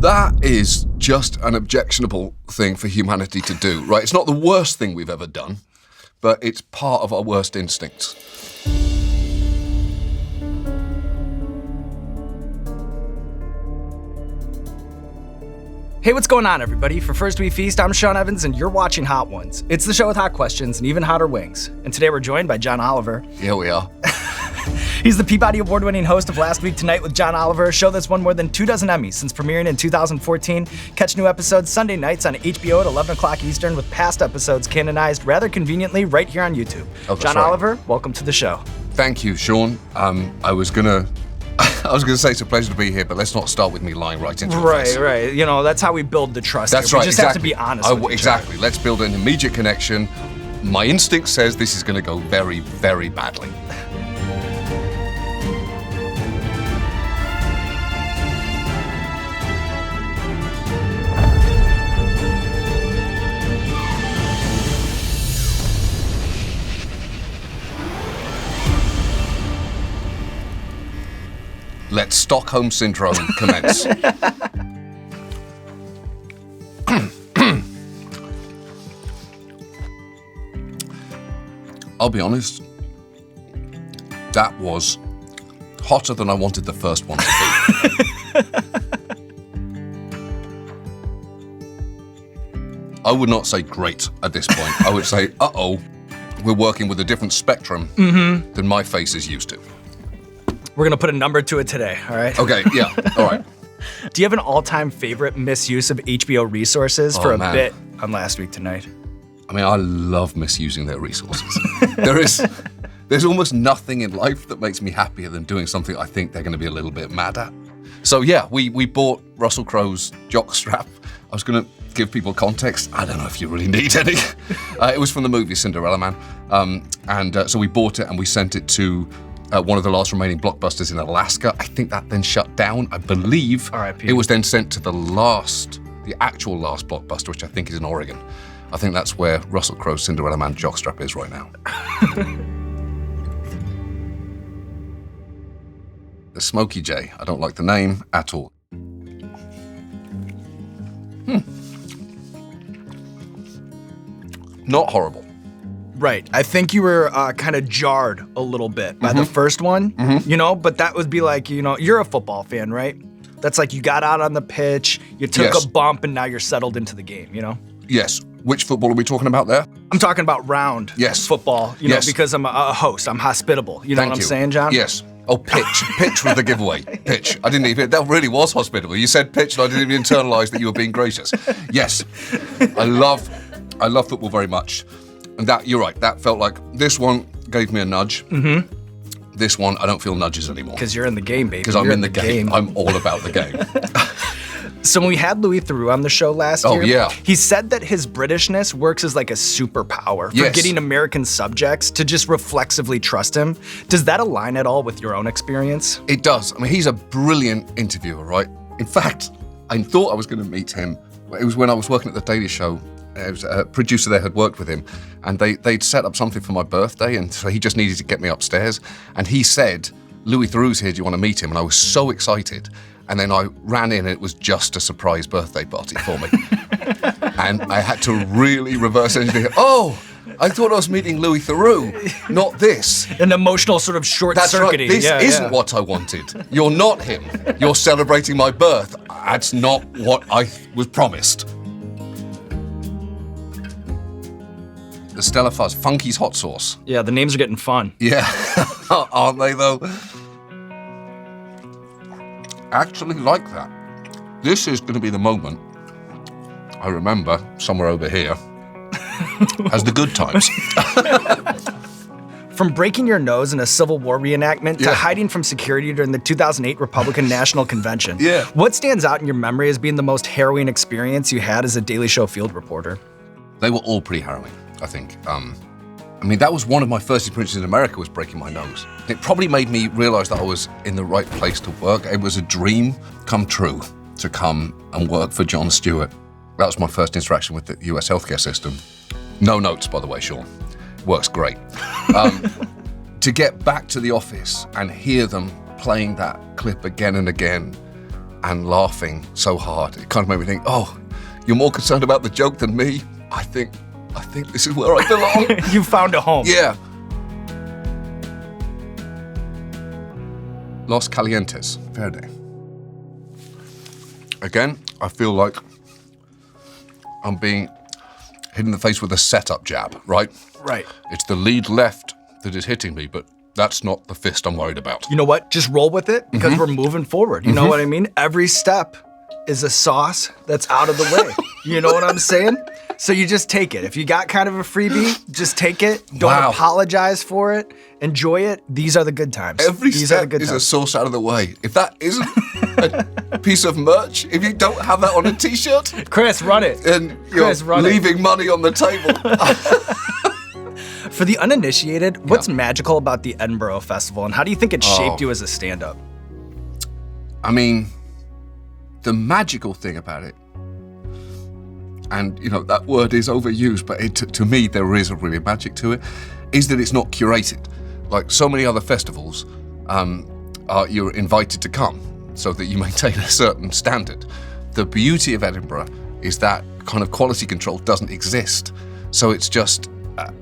That is just an objectionable thing for humanity to do, right? It's not the worst thing we've ever done, but it's part of our worst instincts. Hey, what's going on, everybody? For First We Feast, I'm Sean Evans, and you're watching Hot Ones. It's the show with hot questions and even hotter wings. And today we're joined by John Oliver. Here we are. He's the Peabody Award-winning host of Last Week Tonight with John Oliver, a show that's won more than 24 Emmys since premiering in 2014. Catch new episodes Sunday nights on HBO at 11 o'clock Eastern, with past episodes canonized rather convenient right here on YouTube. Oh, John right. Oliver, welcome to the show. Thank you, Sean. I was gonna say it's a pleasure to be here, but let's not start with me lying right into your face. Right. You know, that's how we build the trust. That's here. right, We just exactly. have to be honest with each Exactly. other. Let's build an immediate connection. My instinct says this is gonna go very, very badly. Let Stockholm Syndrome commence. I'll be honest, that was hotter than I wanted the first one to be. I would not say great at this point. I would say, uh-oh, we're working with a different spectrum than my face is used to. We're gonna put a number to it today, all right? Okay, yeah, all right. Do you have an all-time favorite misuse of HBO resources for a man. bit on Last Week Tonight? I mean, I love misusing their resources. There's almost nothing in life that makes me happier than doing something I think they're gonna be a little bit mad at. So yeah, we bought Russell Crowe's jockstrap. I was gonna give people context. I don't know if you really need any. It was from the movie Cinderella Man. So we bought it and we sent it to one of the last remaining blockbusters in Alaska. I think that then shut down. I believe R.I.P. it was then sent to the actual last blockbuster, which I think is in Oregon. I think that's where Russell Crowe's Cinderella Man jockstrap is right now. The Smoky J. I don't like the name at all. Not horrible. Right. I think you were kind of jarred a little bit by the first one, you know, but that would be like, you know, you're a football fan, right? That's like you got out on the pitch, you took Yes. a bump, and now you're settled into the game, you know? Yes. Which football are we talking about there? I'm talking about round Yes. football, you Yes. know, because I'm a host. I'm hospitable. You know Thank what I'm you. saying, John? Yes. Oh, pitch. Pitch was the giveaway. Pitch. I didn't even, that really was hospitable. You said pitch and I didn't even internalize that you were being gracious. Yes. I love football very much. And that, you're right, that felt like, this one gave me a nudge. This one, I don't feel nudges anymore. Because you're in the game, baby. Because I'm You're in the game. I'm all about the game. So when we had Louis Theroux on the show last year, yeah. he said that his Britishness works as like a superpower for Yes. getting American subjects to just reflexively trust him. Does that align at all with your own experience? It does. I mean, he's a brilliant interviewer, right? In fact, I thought I was going to meet him. It was when I was working at The Daily Show. It was a producer there had worked with him, and they'd set up something for my birthday, and so he just needed to get me upstairs. And he said, Louis Theroux's here, do you want to meet him? And I was so excited. And then I ran in, and it was just a surprise birthday party for me. And I had to really reverse engineer. Oh, I thought I was meeting Louis Theroux, not this. An emotional sort of short-circuiting. That's right. This isn't what I wanted. You're not him. You're celebrating my birth. That's not what I was promised. The Stella Fuzz, Funky's hot sauce. Yeah, the names are getting fun. Yeah, aren't they though? Actually like that. This is going to be the moment I remember somewhere over here as the good times. From breaking your nose in a Civil War reenactment to Yeah. hiding from security during the 2008 Republican National Convention. Yeah. What stands out in your memory as being the most harrowing experience you had as a Daily Show field reporter? They were all pretty harrowing, I think. I mean, that was one of my first experiences in America, was breaking my nose. It probably made me realize that I was in the right place to work. It was a dream come true to come and work for Jon Stewart. That was my first interaction with the US healthcare system. No notes, by the way, Sean. Works great. To get back to the office and hear them playing that clip again and again, and laughing so hard. It kind of made me think, oh, you're more concerned about the joke than me. I think this is where I belong. You found a home. Yeah. Los Calientes, Verde. Again, I feel like I'm being hit in the face with a setup jab, right? Right. It's the lead left that is hitting me, but that's not the fist I'm worried about. You know what? Just roll with it because we're moving forward. You know what I mean? Every step is a sauce that's out of the way. You know what I'm saying? So you just take it. If you got kind of a freebie, just take it. Don't apologize for it. Enjoy it. These are the good times. These step is a sauce out of the way. If that isn't a piece of merch, if you don't have that on a t-shirt, Chris, run it. And you're leaving money on the table. For the uninitiated, what's magical about the Edinburgh Festival, and how do you think it shaped you as a stand-up? I mean, the magical thing about it, and that word is overused, but to me there is a really magic to it, is that it's not curated. Like so many other festivals, you're invited to come so that you maintain a certain standard. The beauty of Edinburgh is that kind of quality control doesn't exist. So it's just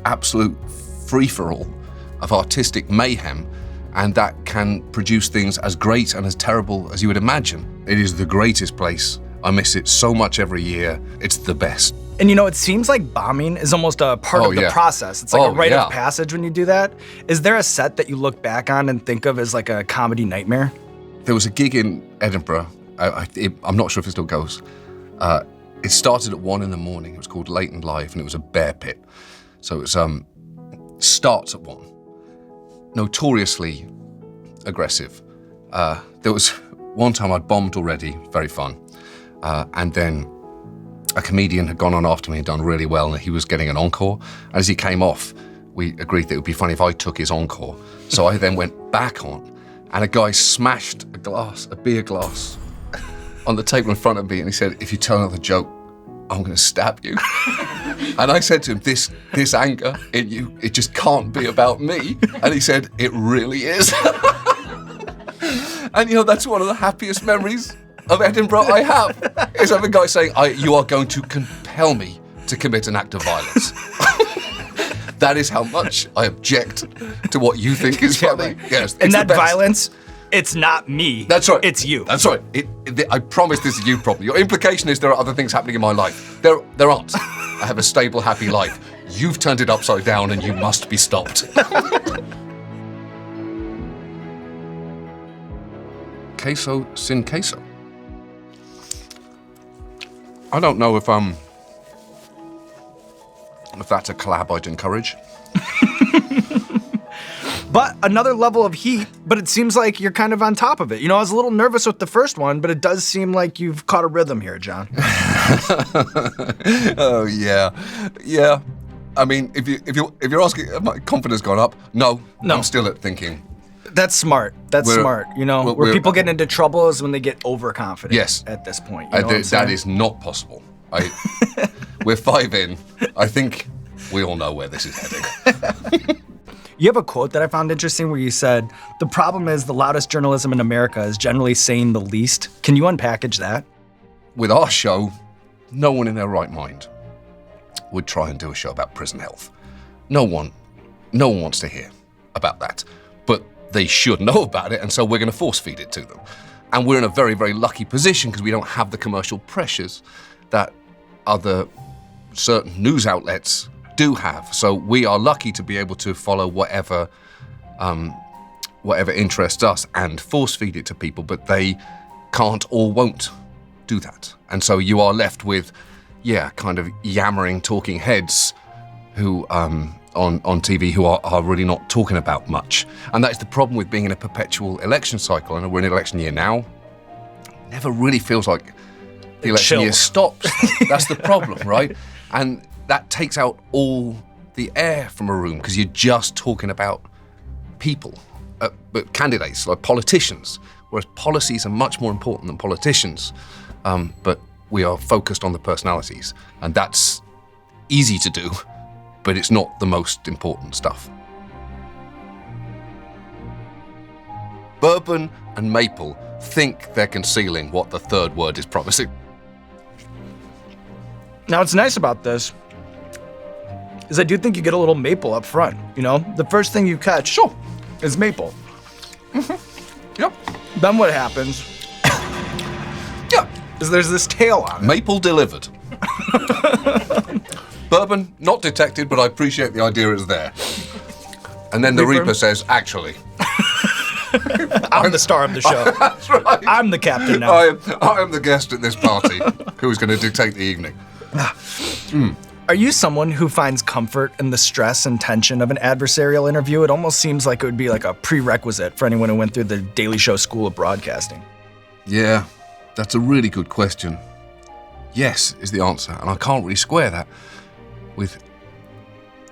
absolute free-for-all of artistic mayhem, and that can produce things as great and as terrible as you would imagine. It is the greatest place. I miss it so much every year. It's the best. And it seems like bombing is almost a part of the process. It's like a rite of passage when you do that. Is there a set that you look back on and think of as like a comedy nightmare? There was a gig in Edinburgh. I'm not sure if it still goes. It started at 1 a.m. It was called Late and Live, and it was a bear pit. So it's starts at 1. Notoriously aggressive. There was one time I'd bombed already, very fun. And then a comedian had gone on after me and done really well, and he was getting an encore. And as he came off, we agreed that it would be funny if I took his encore. So I then went back on, and a guy smashed a beer glass on the table in front of me, and he said, "If you tell another joke, I'm going to stab you." And I said to him, this anger in you, it just can't be about me. And he said, "It really is." And that's one of the happiest memories of Edinburgh I have, is having a guy saying, "You are going to compel me to commit an act of violence." That is how much I object to what you think is funny. Yes, and that violence, it's not me. That's right. It's you. That's right. I promise this is you problem. Your implication is there are other things happening in my life. There aren't. I have a stable, happy life. You've turned it upside down, and you must be stopped. Queso sin queso. I don't know if that's a collab I'd encourage. But another level of heat, but it seems like you're kind of on top of it. I was a little nervous with the first one, but it does seem like you've caught a rhythm here, John. Oh, yeah. Yeah. I mean, if you're asking, have my confidence gone up? No. I'm still at thinking. That's smart. That's smart. Where people get into trouble is when they get overconfident. Yes. At this point. That is not possible. We're 5 in. I think we all know where this is heading. You have a quote that I found interesting where you said, "The problem is the loudest journalism in America is generally saying the least." Can you unpackage that? With our show, no one in their right mind would try and do a show about prison health. No one wants to hear about that. But they should know about it, and so we're going to force feed it to them. And we're in a very, very lucky position because we don't have the commercial pressures that other certain news outlets do have. So we are lucky to be able to follow whatever interests us and force feed it to people, but they can't or won't do that. And so you are left with, kind of yammering talking heads who on TV who are really not talking about much. And that's the problem with being in a perpetual election cycle. And we're in an election year now. Never really feels like the election year stops. That's the problem, right? And that takes out all the air from a room because you're just talking about people, but candidates, like politicians, whereas policies are much more important than politicians. But we are focused on the personalities, and that's easy to do, but it's not the most important stuff. Bourbon and maple think they're concealing what the third word is promising. Now, what's nice about this is I do think you get a little maple up front, you know? The first thing you catch is maple. Yep. Then what happens is there's this tail on it. Maple delivered. Bourbon, not detected, but I appreciate the idea is there. And then the Reaper says, actually. I'm the star of the show. That's right. I'm the captain now. I am the guest at this party who is going to dictate the evening. Are you someone who finds comfort in the stress and tension of an adversarial interview? It almost seems like it would be like a prerequisite for anyone who went through the Daily Show School of Broadcasting. Yeah, that's a really good question. Yes is the answer, and I can't really square that with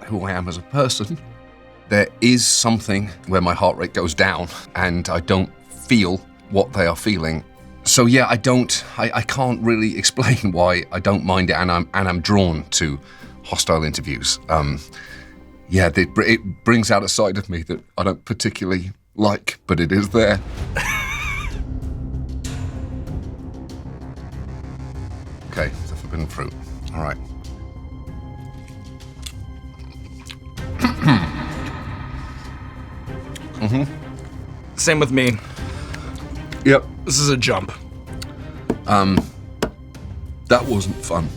who I am as a person. There is something where my heart rate goes down and I don't feel what they are feeling. So yeah, I can't really explain why I don't mind it, and I'm drawn to hostile interviews. It brings out a side of me that I don't particularly like, but it is there. Okay, the forbidden fruit. All right. Same with me. Yep. This is a jump. That wasn't fun.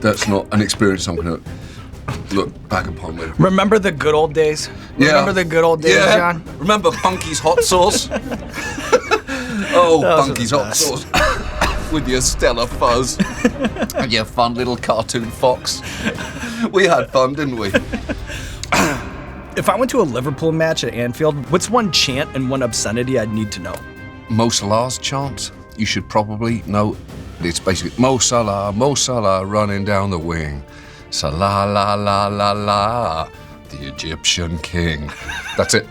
That's not an experience I'm going to look back upon with. Remember the good old days? Yeah. Remember the good old days, Yeah. John? Remember Punky's hot sauce? Oh, Those Punky's are the hot best. sauce. With your Stella fuzz. And your fun little cartoon fox. We had fun, didn't we? If I went to a Liverpool match at Anfield, what's one chant and one obscenity I'd need to know? Mo Salah's chant, you should probably know. It's basically Mo Salah running down the wing. Salah, la, la, la, la, the Egyptian king. That's it.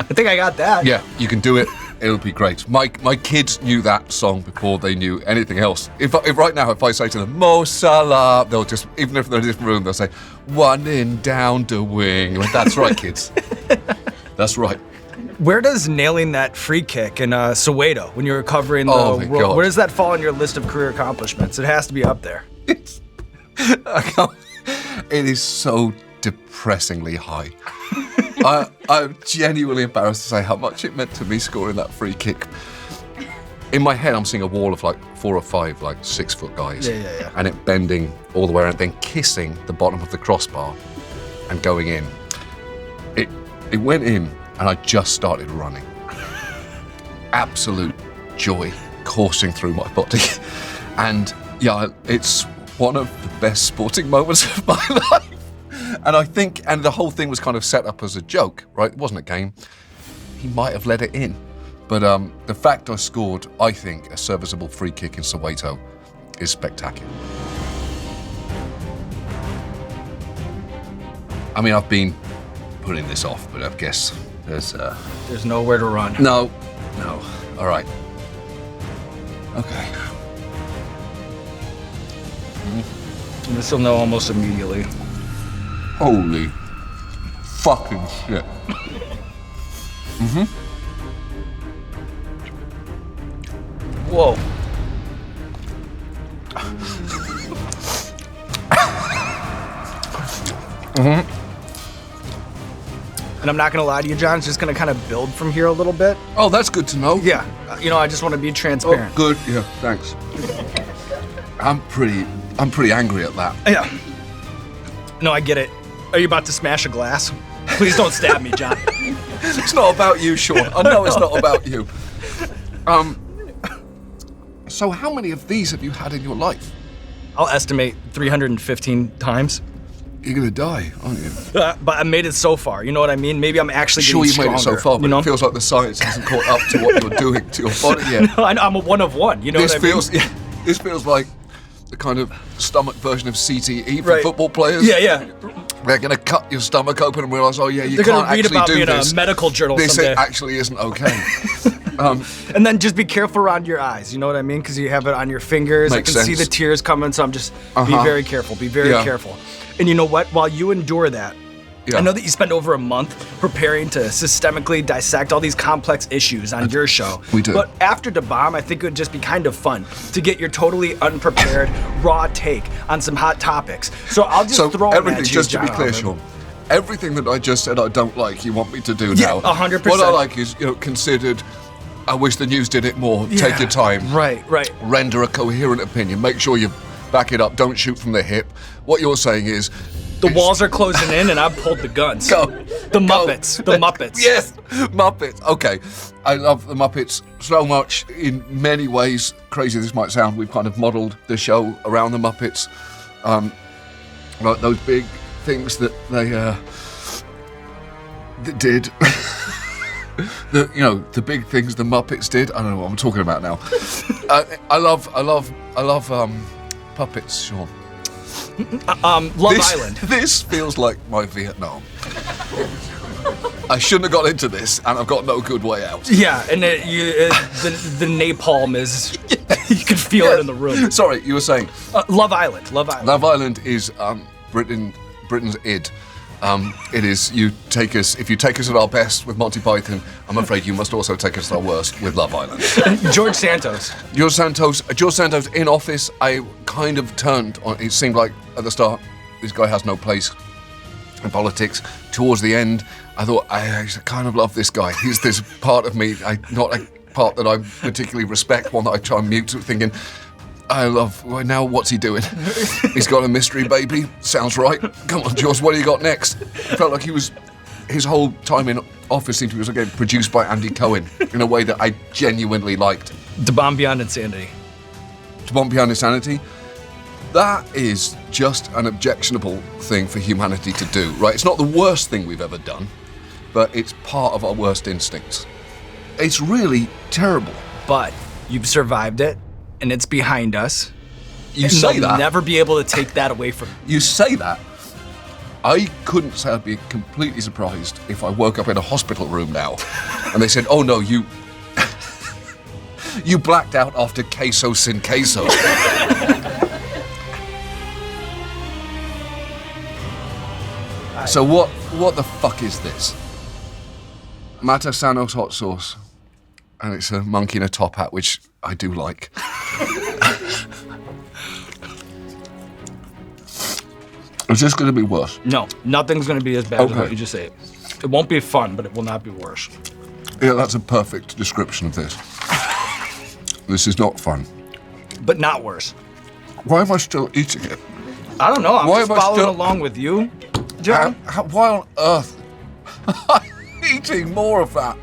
I think I got that. Yeah, you can do it. It'll be great. My kids knew that song before they knew anything else. If right now, if I say to them, Mo Salah, they'll just, even if they're in a different room, they'll say, running down the wing. Like, that's right, kids. That's right. Where does nailing that free kick in Soweto when you were covering the Oh my world, God. where does that fall on your list of career accomplishments? It has to be up there. It is so depressingly high. I'm genuinely embarrassed to say how much it meant to me scoring that free kick. In my head, I'm seeing a wall of like 4 or 5 like 6-foot guys, Yeah. and it bending all the way around, then kissing the bottom of the crossbar and going in. It went in, and I just started running. Absolute joy coursing through my body, and yeah, it's one of the best sporting moments of my life. And I think, and the whole thing was kind of set up as a joke, right? It wasn't a game. He might have let it in. But the fact I scored, I think, a serviceable free kick in Soweto is spectacular. I mean, I've been putting this off, but I guess There's nowhere to run. No. All right. Okay. And this will know almost immediately. Holy fucking shit. Whoa. And I'm not gonna lie to you, John, it's just gonna kind of build from here a little bit. Oh, that's good to know. Yeah, I just want to be Oh, transparent. good. Yeah, thanks. I'm pretty angry at that. Yeah. No, I get it. Are you about to smash a glass? Please don't stab me, John. It's not about you, Sean. I know it's not about you. So how many of these have you had in your life? I'll estimate 315 times. You're gonna die, aren't you? But I made it so far. You know what I mean? Maybe I'm actually Sure, getting you made it so stronger, far, but you know? it feels like the science hasn't caught up to what you're doing to your body yet. No, I'm a one of one. You know This what I mean? feels, this feels like the kind of stomach version of CTE for Right. football players. Yeah. They're gonna cut your stomach open and realize, oh yeah, you They're can't gonna read actually about do me in this. a medical journal This someday. actually isn't okay. And then just be careful around your eyes. You know what I mean? Because you have it on your fingers. Makes I can see sense. the tears coming, so I'm just be very careful. Be very Yeah. careful. And you know what? While you endure that, Yeah. I know that you spend over a month preparing to systemically dissect all these complex issues on your show. We do. But after the bomb, I think it would just be kind of fun to get your totally unprepared, raw take on some hot topics. So I'll just throw them everything, at you, just to be John clear, Oliver. Sean, everything that I just said I don't like, you want me to do now. 100%. What I like is, considered, I wish the news did it more, take your time. Right. Render a coherent opinion, make sure you back it up, don't shoot from the hip. What you're saying is... The walls are closing in and I've pulled the guns. Go. The Muppets. The Muppets. Yes, Muppets. Okay, I love the Muppets so much in many ways. Crazy this might sound, we've kind of modelled the show around the Muppets. Like those big things that they did. The big things the Muppets did. I don't know what I'm talking about now. I love puppets, Sean. Love Island. This feels like my Vietnam. I shouldn't have got into this, and I've got no good way out. Yeah, and the napalm is, you can feel it in the room. Sorry, you were saying? Love Island. Love Island is Britain's id. It is, if you take us at our best with Monty Python, I'm afraid you must also take us at our worst with Love Island. George Santos in Office, I kind of turned on, it seemed like at the start, this guy has no place in politics. Towards the end, I thought, I kind of love this guy. He's this part of me, not a part that I particularly respect, one that I try and mute, thinking, well, now what's he doing? He's got a mystery baby, sounds right. Come on, George, what do you got next? Felt like his whole time in Office seemed to be again produced by Andy Cohen in a way that I genuinely liked. The Bomb Beyond Insanity. To Bomb Beyond Insanity, that is just an objectionable thing for humanity to do, right? It's not the worst thing we've ever done, but it's part of our worst instincts. It's really terrible. But you've survived it, and it's behind us. You say that. They'll never be able to take that away from you. You say that. I couldn't say I'd be completely surprised if I woke up in a hospital room now and they said, oh no, you blacked out after queso sin queso. So what the fuck is this? Matasanos hot sauce. And it's a monkey in a top hat, which I do like. Is this going to be worse? No, nothing's going to be as bad as what you just ate. It won't be fun, but it will not be worse. Yeah, that's a perfect description of this. This is not fun. But not worse. Why am I still eating it? I don't know. I'm just following along with you, John. Why on earth am I eating more of that?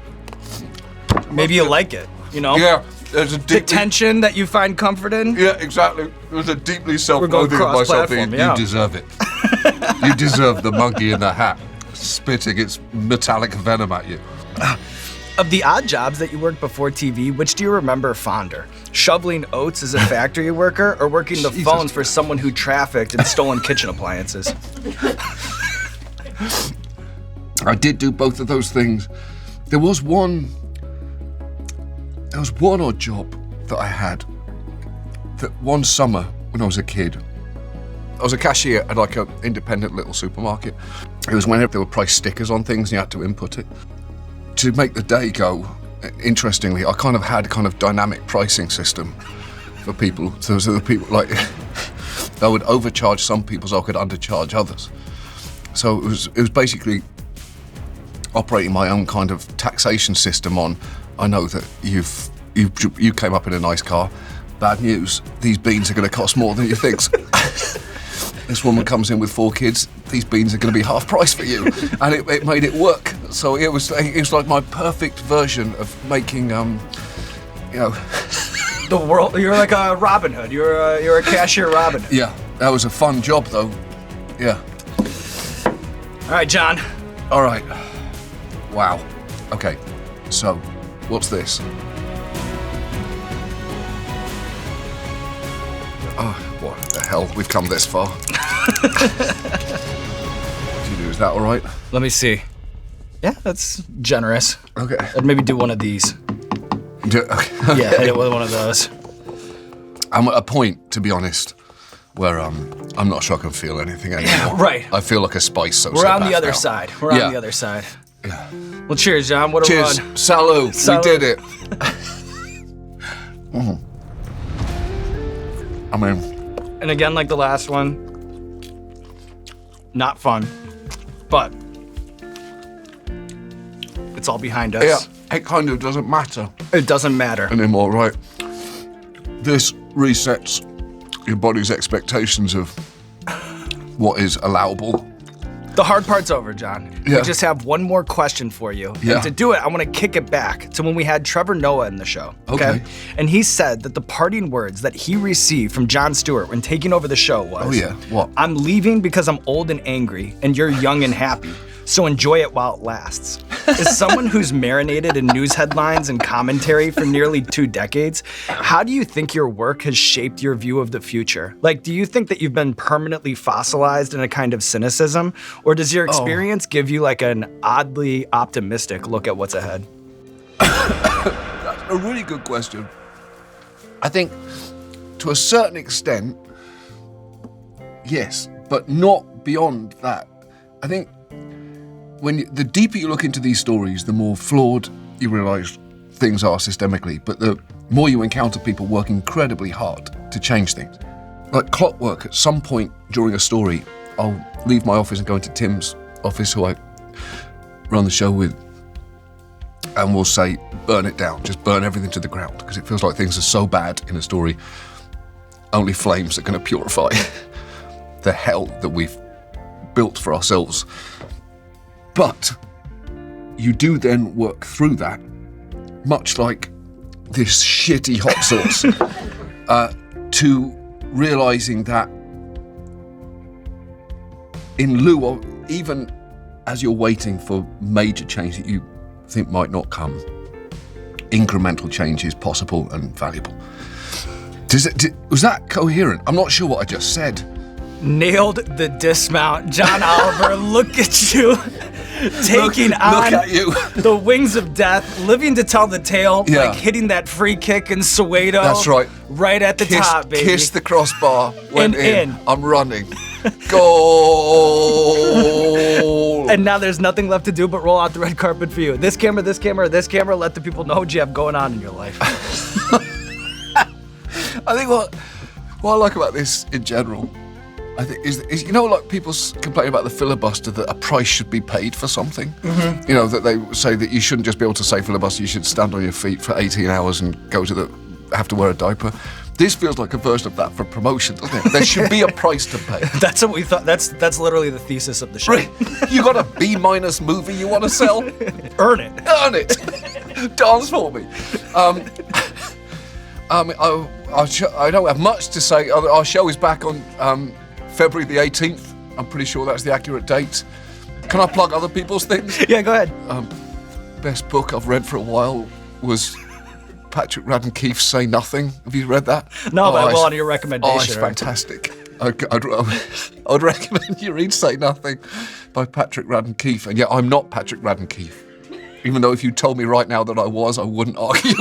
Maybe you like it, Yeah, there's a the tension that you find comfort in. Yeah, exactly. There's a deeply self-loathing of myself. Yeah. You deserve it. You deserve the monkey in the hat spitting its metallic venom at you. Of the odd jobs that you worked before TV, which do you remember fonder? Shoveling oats as a factory worker, or working the phones for someone who trafficked and stolen kitchen appliances? I did do both of those things. There was one odd job that I had. That one summer when I was a kid, I was a cashier at like an independent little supermarket. It was whenever there were price stickers on things and you had to input it. To make the day go, interestingly, I kind of had a kind of dynamic pricing system for people. So the people, like, I would overcharge some people so I could undercharge others. So it was basically operating my own kind of taxation system on, I know that you came up in a nice car. Bad news, these beans are going to cost more than you think. This woman comes in with 4 kids, these beans are going to be half price for you. And it made it work. So it was like my perfect version of making, The world, you're like a Robin Hood. You're a cashier Robin Hood. Yeah, that was a fun job though. Yeah. All right, John. All right. Wow. Okay, so what's this? Oh, what the hell? We've come this far. What do you do? Is that all right? Let me see. Yeah, that's generous. Okay. I'd maybe do one of these. Okay. Yeah, hit it with one of those. I'm at a point, to be honest, where I'm not sure I can feel anything anymore. Yeah, right. I feel like a space sociopath. We're on the other now. side. We're on the other side. Yeah. Well, cheers, John. What a cheers. run. Salud. Salud. We did it. I mean... And again, like the last one, not fun, but it's all behind us. Yeah, it kind of doesn't matter. It doesn't matter. Anymore, right? This resets your body's expectations of what is allowable. The hard part's over, John. Yeah. We just have one more question for you. Yeah. And to do it, I want to kick it back to when we had Trevor Noah in the show. Okay. And he said that the parting words that he received from Jon Stewart when taking over the show was, Oh yeah, what? I'm leaving because I'm old and angry, and you're young and happy. So enjoy it while it lasts. As someone who's marinated in news headlines and commentary for nearly 2 decades, how do you think your work has shaped your view of the future? Like, do you think that you've been permanently fossilized in a kind of cynicism? Or does your experience give you like an oddly optimistic look at what's ahead? That's a really good question. I think, to a certain extent, yes, but not beyond that. I think the deeper you look into these stories, the more flawed you realise things are systemically, but the more you encounter people working incredibly hard to change things. Like clockwork, at some point during a story, I'll leave my office and go into Tim's office, who I run the show with, and we'll say, burn it down, just burn everything to the ground, because it feels like things are so bad in a story, only flames are going to purify the hell that we've built for ourselves. But you do then work through that, much like this shitty hot sauce, to realizing that in lieu of, even as you're waiting for major change that you think might not come, incremental change is possible and valuable. Was that coherent? I'm not sure what I just said. Nailed the dismount. John Oliver, look at you. Taking on look at you. The wings of death, living to tell the tale, Yeah. like hitting that free kick in Soweto. That's right. Right at the top, baby. Kissed the crossbar, went And in. I'm running. Goal! And now there's nothing left to do but roll out the red carpet for you. This camera, this camera, this camera, let the people know what you have going on in your life. I think what I like about this in general, I think is you know, like people complain about the filibuster, that a price should be paid for something. Mm-hmm. You know, that they say that you shouldn't just be able to say filibuster, you should stand on your feet for 18 hours and have to wear a diaper. This feels like a version of that for promotion, doesn't it? There should be a price to pay. That's what we thought. That's literally the thesis of the show. Right. You got a B- movie you want to sell? Earn it. Earn it. Dance for me. I don't have much to say. Our show is back on February the 18th. I'm pretty sure that's the accurate date. Can I plug other people's things? Yeah, go ahead. Best book I've read for a while was Patrick Radden Keefe's Say Nothing. Have you read that? No, but I will on your recommendation. Oh, it's fantastic. I'd recommend you read Say Nothing by Patrick Radden Keefe. And yeah, I'm not Patrick Radden Keefe. Even though if you told me right now that I was, I wouldn't argue.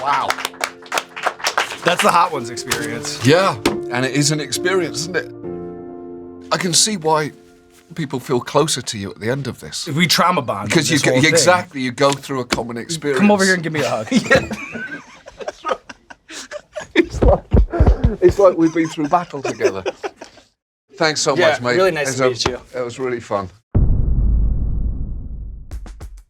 Wow. That's the Hot Ones experience. Yeah, and it is an experience, isn't it? I can see why people feel closer to you at the end of this. We trauma bond. Because you go through a common experience. Come over here and give me a hug. Yeah. That's right. It's like we've been through battle together. Thanks so much, mate. Really nice to meet you. It was really fun.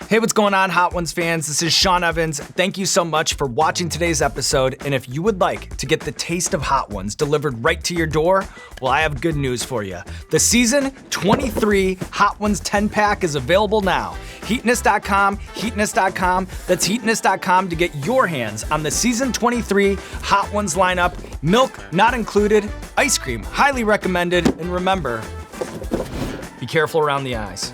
Hey, what's going on, Hot Ones fans? This is Sean Evans. Thank you so much for watching today's episode. And if you would like to get the taste of Hot Ones delivered right to your door, well, I have good news for you. The season 23 Hot Ones 10-pack is available now. Heatness.com, heatness.com. That's heatness.com to get your hands on the season 23 Hot Ones lineup. Milk not included, ice cream highly recommended, and remember, be careful around the eyes.